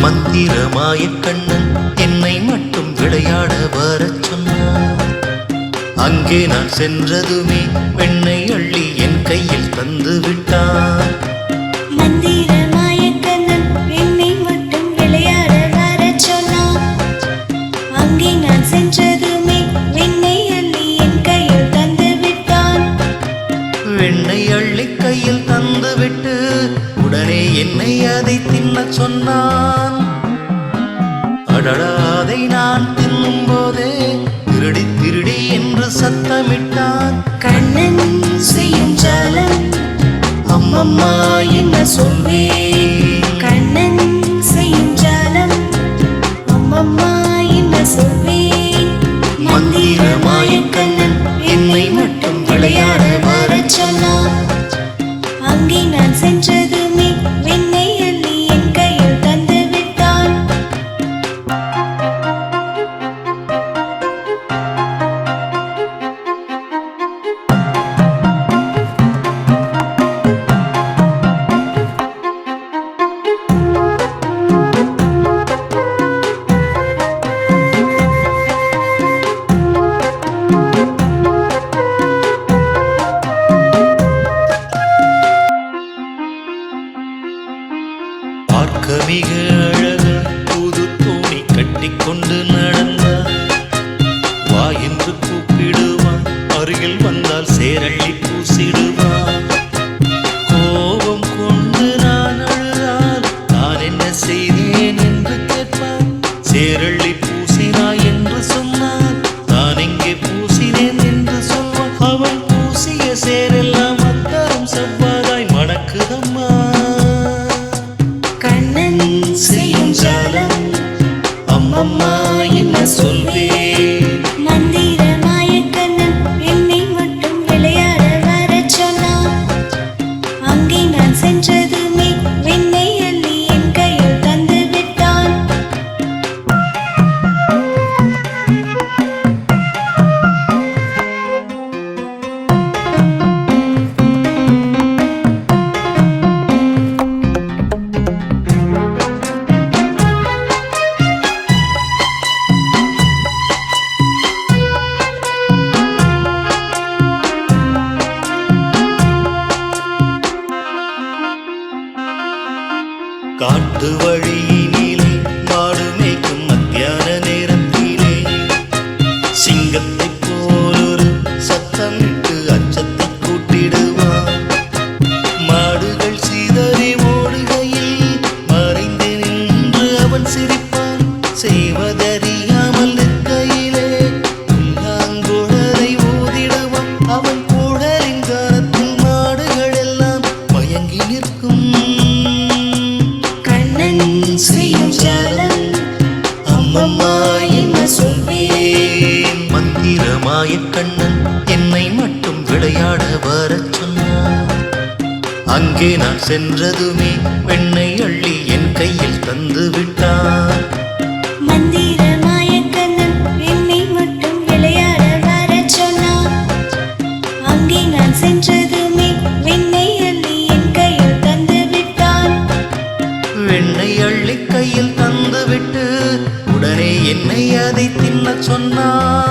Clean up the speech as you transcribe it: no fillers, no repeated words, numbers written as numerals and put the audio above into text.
மந்திரமாய கண்ணன் என்னை மட்டும் விளையாட வரச் சொன்னான். அங்கே நான் சென்றதுமே வெண்ணை அள்ளி என் கையில் தந்து விட்டான். மந்திரமாய கண்ணன் என்னை மட்டும் விளையாட வரச் சொன்னான். அங்கே நான் சென்றதுமே வெண்ணை அள்ளி என் கையில் தந்து விட்டான். வெண்ணை அள்ளி கையில் தந்து விட்டு உடனே என்னை அதை தின்னச் சொன்னான். அடடா, அதை நான் தின்னும் போதே திருடி திருடி என்று சத்தமிட்டான். கண்ணன் செய்யும் ஜாலம் அம்மம்மா என்ன சொல்வேன். கண்ணன் செய்யும் ஜாலம் அம்மம்மா என்ன சொல்வேன். மந்திரமாய கண்ணன் என்னை மட்டும் விளையாட வரச் சொன்னான். அங்கே நான் சென்றதுமே வெண்ணை அள்ளி என் கையில் தந்து விட்டான். பார்க்க மிக அழகு புது தோணி கட்டிக்கொண்டு நடந்தார். வா என்று கூப்பிடுவான், அருகில் வந்தால் சேரள்ளி பூசிடுவான். கோபம் கொண்டு நான் அழுதால் நான் என்ன செய்தேன் என்று கேட்பான். சேரள்ளி பூசினாய் என்று சொன்னான், நான் எங்கே பூசினேன் என்று சொல்வான். அவன் பூசிய சேரெல்லாம் அத்தரும் செவ்வாதாய் மணக்குதம்மா. கண்ணன் செய்யும் ஜாலம் அம்மம்மா என்ன சொல்வேன். மந்திரமாய கண்ணன் என்னை மட்டும் விளையாட வரச் சொன்னான். அங்கே நான் சென்றதுமே வெண்ணை அள்ளி என் கையில் தந்து விட்டான். காட்டு வழியினிலே மாடு மேய்க்கும் மத்தியான நேரத்திலே சிங்கத்தைப் போலொரு சத்தமிட்டு அச்சத்தை கூட்டிடுவான். மாடுகள் சிதறி ஓடுகையில் மறைந்து நின்று அவன் சிரிப்பான். செய்வதறியாமல் நிற்கையிலே புல்லாங்குழலை ஊதிடுவான். அவன் குழலின் காரத்தில் மாடுகள் எல்லாம் மயங்கி நிற்கும். செய்யும் ஜாலம் அம்மம்மா என்ன சொல்வேன். மந்திரமாய கண்ணன் என்னை மட்டும் விளையாட வரச் சொன்னான். அங்கே நான் சென்றதுமே வெண்ணை அள்ளி என் கையில் தந்து விட்டான். மந்திரமாய கண்ணன் என்னை மட்டும் விளையாட வரச் சொன்னான். அங்கே நான் சென்றதுமே வெண்ணை அள்ளி என் கையில் தந்து விட்டான். வெண்ணை அள்ளி கையில் தந்து விட்டு உடனே என்னை அதை தின்னச் சொன்னான்.